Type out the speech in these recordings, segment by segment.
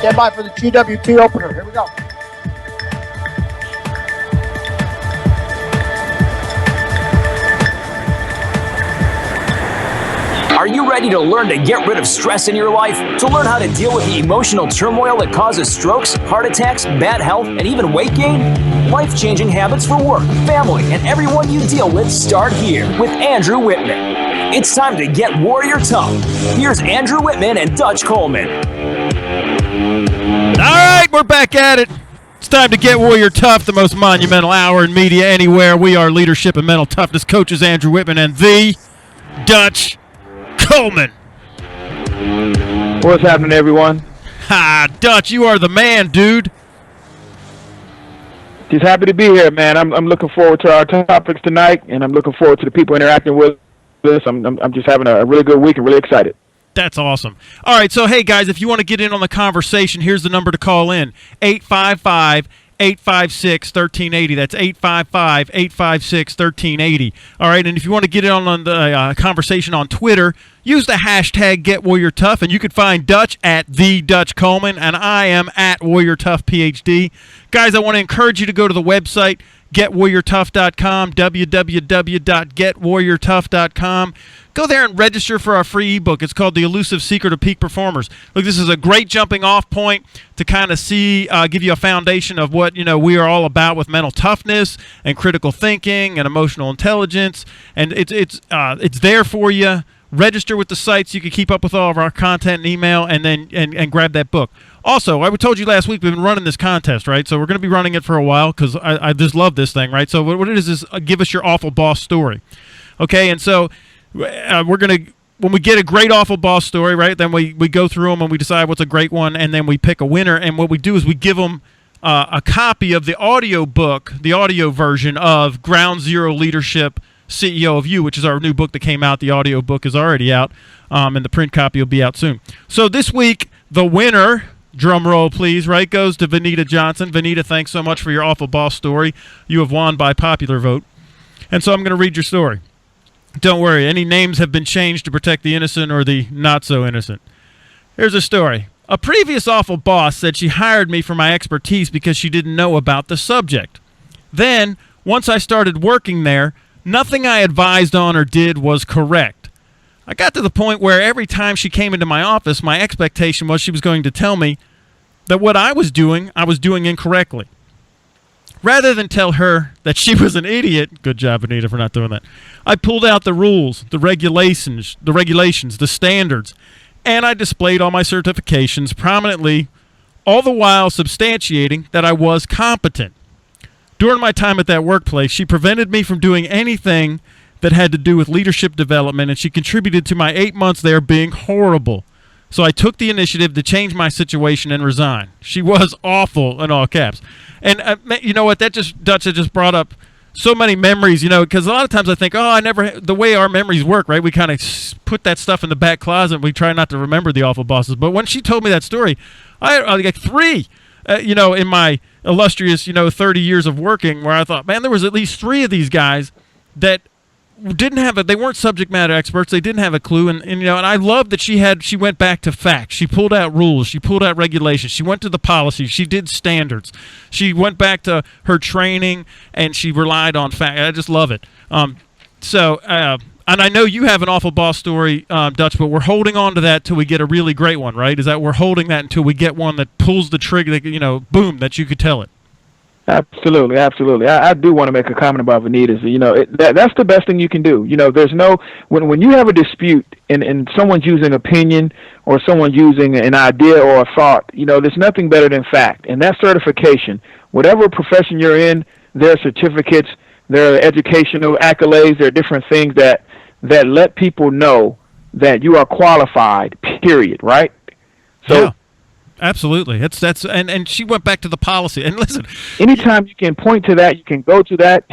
Stand by for the GWT opener. Here we go. Are you ready to learn to get rid of stress in your life? To learn how to deal with the emotional turmoil that causes strokes, heart attacks, bad health, and even weight gain? Life-changing habits for work, family, and everyone you deal with start here with Andrew Wittman. It's time to get warrior tough. Here's Andrew Wittman and Dutch Coleman. All right, we're back at it. It's time to get warrior tough, the most monumental hour in media anywhere. We are leadership and mental toughness coaches Andrew Wittman and the Dutch Coleman. What's happening, everyone? Ha, Dutch, you are the man, dude. Just happy to be here, man. I'm looking forward to our topics tonight, and I'm looking forward to the people interacting with us. I'm just having a really good week and really excited. That's awesome. All right, so, hey, guys, if you want to get in on the conversation, here's the number to call in, 855-856-1380. That's 855-856-1380. All right, and if you want to get in on the conversation on Twitter, use the hashtag GetWarriorTough, and you can find Dutch at The Dutch Coleman, and I am at WarriorToughPhD. Guys, I want to encourage you to go to the website, GetWarriorTough.com, www.GetWarriorTough.com. Go there and register for our free ebook. It's called The Elusive Secret of Peak Performers. Look, this is a great jumping off point to kind of give you a foundation of what we are all about with mental toughness and critical thinking and emotional intelligence. And it's there for you. Register with the site so you can keep up with all of our content and email, and then and grab that book. Also, I told you last week we've been running this contest, right? So we're going to be running it for a while because I just love this thing, right? So what it is give us your awful boss story, okay? And so we're going to, when we get a great awful boss story, right, then we go through them and we decide what's a great one, and then we pick a winner. And what we do is we give them a copy of the audio book, the audio version of Ground Zero Leadership, CEO of You, which is our new book that came out. The audio book is already out, and the print copy will be out soon. So this week, the winner, drum roll please, right, goes to Vanita Johnson. Vanita, thanks so much for your awful boss story. You have won by popular vote. And so I'm going to read your story. Don't worry, any names have been changed to protect the innocent or the not-so-innocent. Here's a story. A previous awful boss said she hired me for my expertise because she didn't know about the subject. Then, once I started working there, nothing I advised on or did was correct. I got to the point where every time she came into my office, my expectation was she was going to tell me that what I was doing incorrectly. Rather than tell her that she was an idiot, good job, Anita, for not doing that, I pulled out the rules, the regulations, the standards, and I displayed all my certifications prominently, all the while substantiating that I was competent. During my time at that workplace, she prevented me from doing anything that had to do with leadership development, and she contributed to my 8 months there being horrible. So I took the initiative to change my situation and resign. She was awful, in all caps. And you know what? Dutch, just brought up so many memories, because a lot of times I think, the way our memories work, right? We kind of put that stuff in the back closet and we try not to remember the awful bosses. But when she told me that story, I got three, in my illustrious, 30 years of working, where I thought, man, there was at least three of these guys that they weren't subject matter experts. They didn't have a clue. And I love that she went back to facts. She pulled out rules. She pulled out regulations. She went to the policies. She did standards. She went back to her training, and she relied on facts. I just love it. And I know you have an awful boss story, Dutch, but we're holding on to that till we get a really great one, right? Is that we're holding that until we get one that pulls the trigger, boom, that you could tell it. Absolutely. I do want to make a comment about Vanita's. That's the best thing you can do. There's when you have a dispute and someone's using opinion or someone's using an idea or a thought, there's nothing better than fact. And that certification, whatever profession you're in, there are certificates, there are educational accolades, there are different things that let people know that you are qualified, period, right? So. Yeah. Absolutely. That's and she went back to the policy. And listen, anytime you can point to that, you can go to that.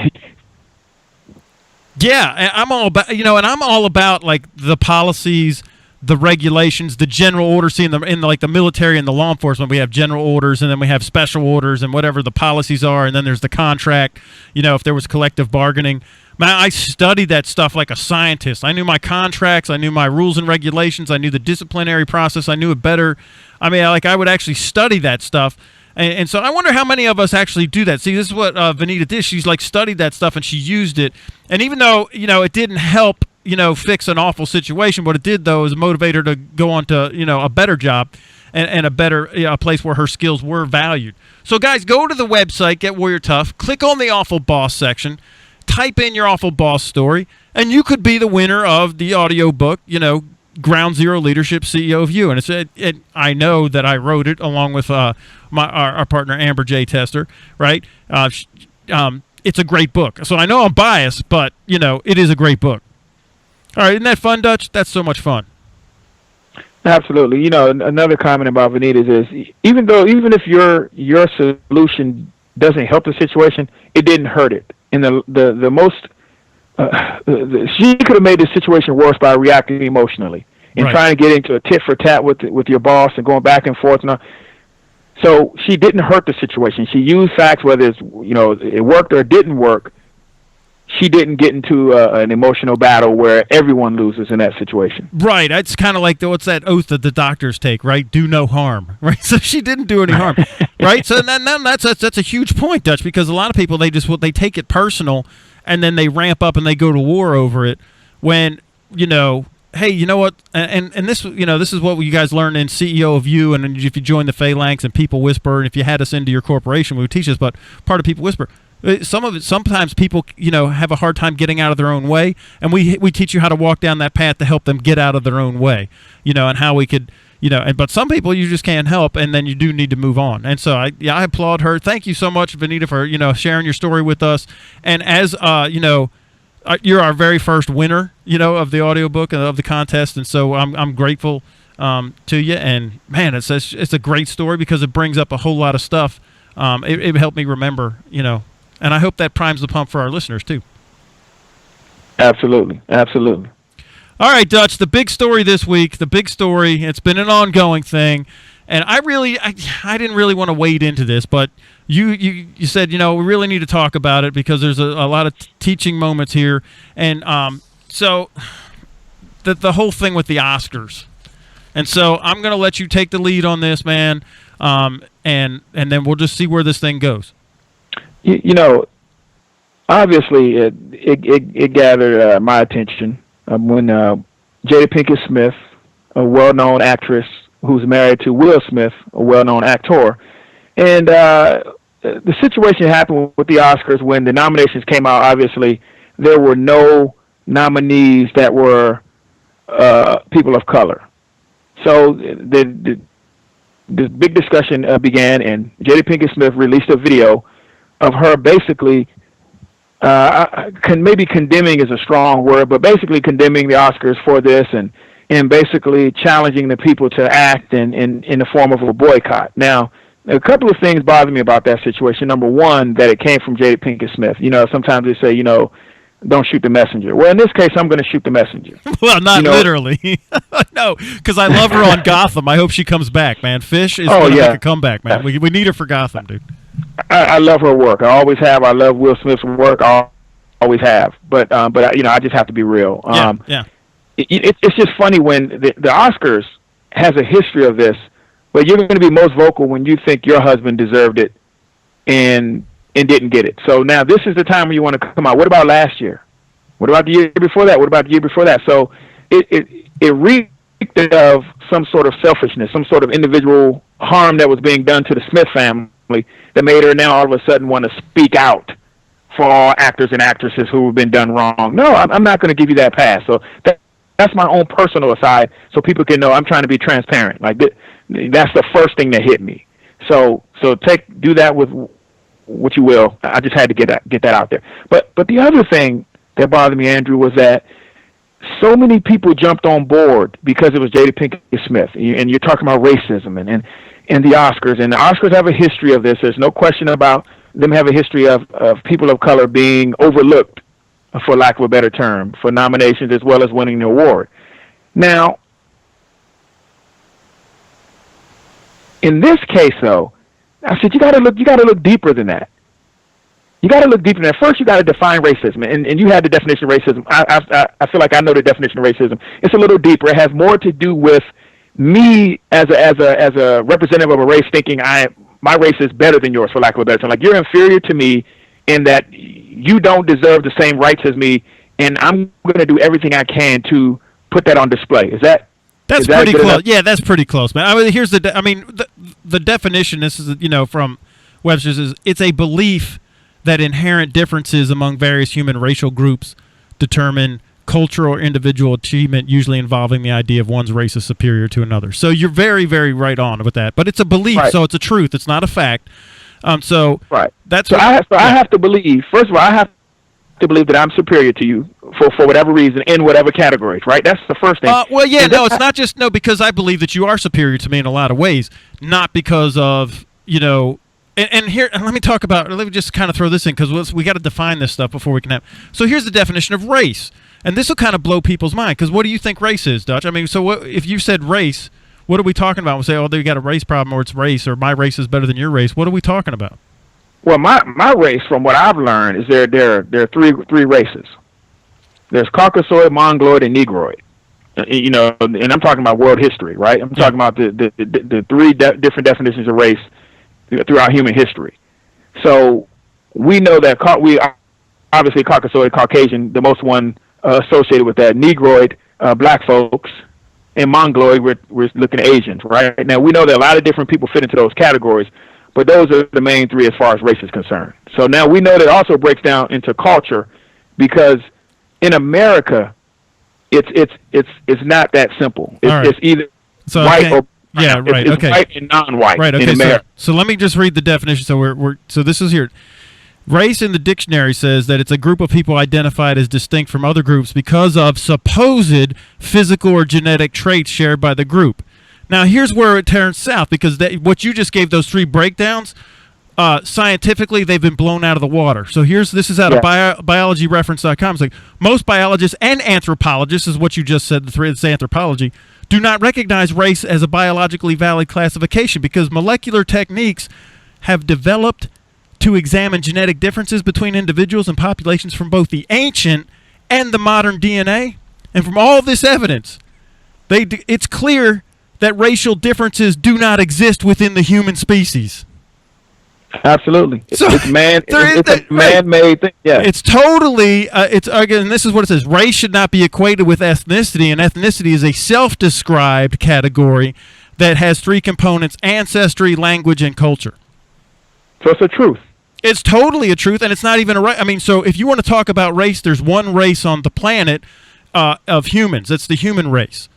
Yeah, I'm all about I'm all about like the policies, the regulations, the general orders. See, in the military and the law enforcement, we have general orders, and then we have special orders, and whatever the policies are, and then there's the contract. If there was collective bargaining. Man, I studied that stuff like a scientist. I knew my contracts. I knew my rules and regulations. I knew the disciplinary process. I knew it better. I mean, like I would actually study that stuff. And so I wonder how many of us actually do that. See, this is what Vanita did. She's like studied that stuff and she used it. And even though, it didn't help, fix an awful situation, what it did, though, is motivate her to go on to, a better job and a better a place where her skills were valued. So, guys, go to the website, Get Warrior Tough, click on the Awful Boss section, type in your awful boss story, and you could be the winner of the audio book, Ground Zero Leadership, CEO of You. And I know that I wrote it along with our partner, Amber J. Tester, right? It's a great book. So I know I'm biased, but, it is a great book. All right, isn't that fun, Dutch? That's so much fun. Absolutely. Another comment about Vanita's is even if your solution doesn't help the situation, it didn't hurt it. And the most she could have made the situation worse by reacting emotionally and right. trying to get into a tit for tat with your boss and going back and forth. So she didn't hurt the situation. She used facts, whether it's it worked or it didn't work. She didn't get into an emotional battle where everyone loses in that situation. Right. It's kind of like what's that oath that the doctors take, right? Do no harm, right? So she didn't do any harm, right? So then that's a huge point, Dutch, because a lot of people, they take it personal and then they ramp up and they go to war over it when, hey, you know what? And this, this is what you guys learn in CEO of You, and if you join the Phalanx and People Whisper, and if you had us into your corporation, we would teach this, but part of People Whisper. Sometimes people, have a hard time getting out of their own way, and we teach you how to walk down that path to help them get out of their own way, and how we could, but some people you just can't help, and then you do need to move on. And so I applaud her. Thank you so much, Vanita, for, sharing your story with us. And as, you're our very first winner, of the audiobook and of the contest. And so I'm grateful to you. And man, it's a great story because it brings up a whole lot of stuff. It helped me remember, and I hope that primes the pump for our listeners, too. Absolutely. Absolutely. All right, Dutch, the big story this week, it's been an ongoing thing, and I didn't really want to wade into this, but you said, we really need to talk about it because there's a lot of teaching moments here, and so the whole thing with the Oscars. And so I'm going to let you take the lead on this, man, and then we'll just see where this thing goes. Obviously, it gathered my attention when Jada Pinkett Smith, a well-known actress who's married to Will Smith, a well-known actor, and the situation happened with the Oscars when the nominations came out. Obviously, there were no nominees that were people of color. So the big discussion began, and Jada Pinkett Smith released a video of her basically, maybe condemning is a strong word, but basically condemning the Oscars for this and basically challenging the people to act in the form of a boycott. Now, a couple of things bother me about that situation. Number one, that it came from Jada Pinkett Smith. Sometimes they say, don't shoot the messenger. Well, in this case, I'm going to shoot the messenger. Well, not literally. No, because I love her on Gotham. I hope she comes back, man. Fish is going to make a comeback, man. We need her for Gotham, dude. I love her work. I always have. I love Will Smith's work. I always have. But I just have to be real. Yeah. It's just funny when the Oscars has a history of this, but you're going to be most vocal when you think your husband deserved it and didn't get it. So now this is the time where you want to come out. What about last year? What about the year before that? What about the year before that? So it reeked of some sort of selfishness, some sort of individual harm that was being done to the Smith family that made her now all of a sudden want to speak out for all actors and actresses who have been done wrong. No, I'm not going to give you that pass. So that's my own personal aside, so people can know I'm trying to be transparent. Like that's the first thing that hit me. So do that with what you will. I just had to get that out there. But the other thing that bothered me, Andrew, was that so many people jumped on board because it was Jada Pinkett Smith, and you're talking about racism and the Oscars, and the Oscars have a history of this. There's no question about them have a history of people of color being overlooked, for lack of a better term, for nominations as well as winning the award. Now, in this case, though, I said you got to look deeper than that. you got to look deeper than that. First, you got to define racism, and you had the definition of racism. I feel like I know the definition of racism. It's a little deeper. It has more to do with me as a representative of a race thinking my race is better than yours, for lack of a better term. Like, you're inferior to me in that you don't deserve the same rights as me, and I'm going to do everything I can to put that on display. That's pretty close. Enough? Yeah, that's pretty close, man. I mean, here's the definition. This is from Webster's. Is it's a belief that inherent differences among various human racial groups determine cultural or individual achievement, usually involving the idea of one's race is superior to another. So you're very, very right on with that. But it's a belief, right. So it's a truth. It's not a fact. Right. That's I have to believe. First of all, I have to believe that I'm superior to you for whatever reason in whatever categories. Right. That's the first thing. It's not just because I believe that you are superior to me in a lot of ways, not because of And let me just kind of throw this in because we got to define this stuff before we can have. So here's the definition of race, and this will kind of blow people's mind because what do you think race is, Dutch? I mean, so what if you said race? What are we talking about? We say, oh, they got a race problem, or it's race, or my race is better than your race. What are we talking about? Well, my race, from what I've learned, is there are three races. There's Caucasoid, Mongoloid, and Negroid. And I'm talking about world history, right? I'm talking about the three different definitions of race throughout human history. So we know that we obviously Caucasoid, Caucasian, the most one associated with that. Negroid, black folks, and Mongoloid, we're looking at Asians, right? Now we know that a lot of different people fit into those categories, but those are the main three as far as race is concerned. So now we know that it also breaks down into culture, because in America, it's not that simple. It's either white or it's white and non-white. Right. Okay. In America. So let me just read the definition. So this is here. Race in the dictionary says that it's a group of people identified as distinct from other groups because of supposed physical or genetic traits shared by the group. Now here's where it turns south, because what you just gave, those three breakdowns, scientifically they've been blown out of the water. So this is out of biologyreference.com. It's like most biologists and anthropologists, is what you just said. The three that say anthropology do not recognize race as a biologically valid classification because molecular techniques have developed to examine genetic differences between individuals and populations from both the ancient and the modern DNA. And from all this evidence, it's clear that racial differences do not exist within the human species. Absolutely. It's a man-made thing. Yeah. It's totally, again, this is what it says. Race should not be equated with ethnicity, and ethnicity is a self-described category that has three components: ancestry, language, and culture. So it's a truth. It's totally a truth, and it's not even a race. I mean, so if you want to talk about race, there's one race on the planet of humans. It's the human race.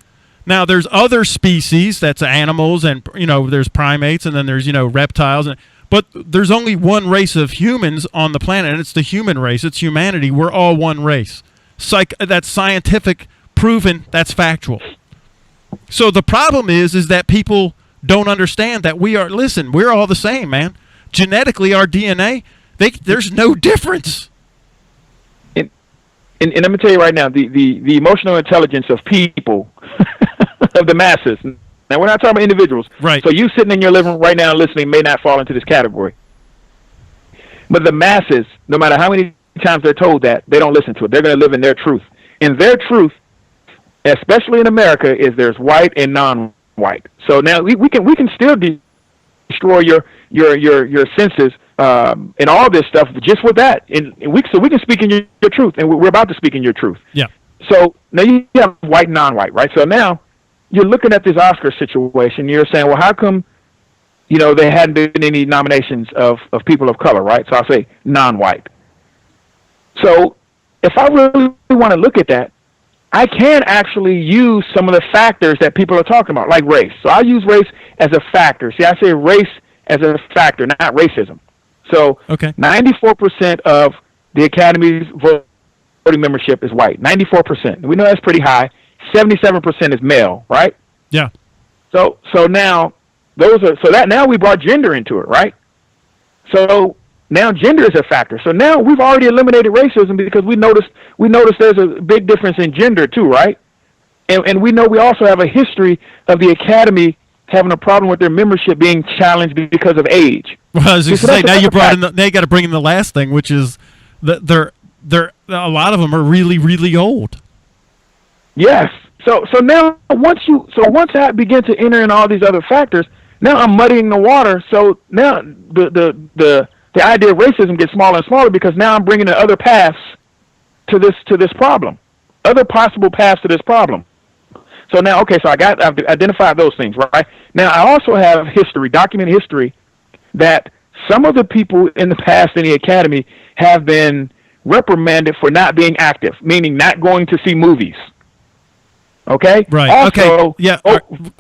Now, there's other species, that's animals, and, there's primates, and then there's, reptiles, but there's only one race of humans on the planet, and it's the human race. It's humanity. We're all one race. That's scientific, proven, that's factual. So the problem is that people don't understand that we're all the same, man. Genetically, our DNA, there's no difference. And I'm going to tell you right now, the emotional intelligence of people, of the masses. Now, we're not talking about individuals. Right. So you sitting in your living room right now listening may not fall into this category. But the masses, no matter how many times they're told that, they don't listen to it. They're going to live in their truth. And their truth, especially in America, is there's white and non-white. So now we can still destroy your senses and all this stuff just with that. So we can speak in your truth, and we're about to speak in your truth. Yeah. So now you have white and non-white, right? So now you're looking at this Oscar situation. You're saying, well, how come, there hadn't been any nominations of people of color, right? So I'll say non-white. So if I really want to look at that, I can actually use some of the factors that people are talking about, like race. So I use race as a factor. See, I say race as a factor, not racism. So 94% of the Academy's voting membership is white. 94%. We know that's pretty high. 77% is male, right? Yeah. So now now we brought gender into it, right? So now gender is a factor. So now we've already eliminated racism because we noticed there's a big difference in gender too, right? And we know we also have a history of the Academy having a problem with their membership being challenged because of age. Well, I was just So saying, that's now you another brought in. fact. Now you got to bring in the last thing, which is that they're a lot of them are really, really old. Yes. So now once I begin to enter in all these other factors, now I'm muddying the water. So now the idea of racism gets smaller and smaller because now I'm bringing in other paths to this problem, other possible paths to this problem. So now, okay, so I've identified those things, right? Now I also have documented history, that some of the people in the past in the academy have been reprimanded for not being active, meaning not going to see movies. Okay. Right. Also, okay. Yeah.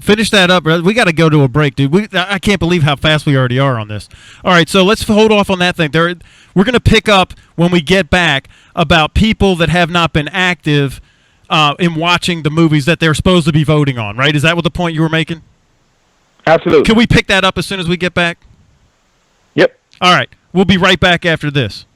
Finish that up. We got to go to a break, dude. I can't believe how fast we already are on this. All right. So let's hold off on that thing. We're going to pick up when we get back about people that have not been active in watching the movies that they're supposed to be voting on. Right? Is that what the point you were making? Absolutely. Can we pick that up as soon as we get back? Yep. All right. We'll be right back after this.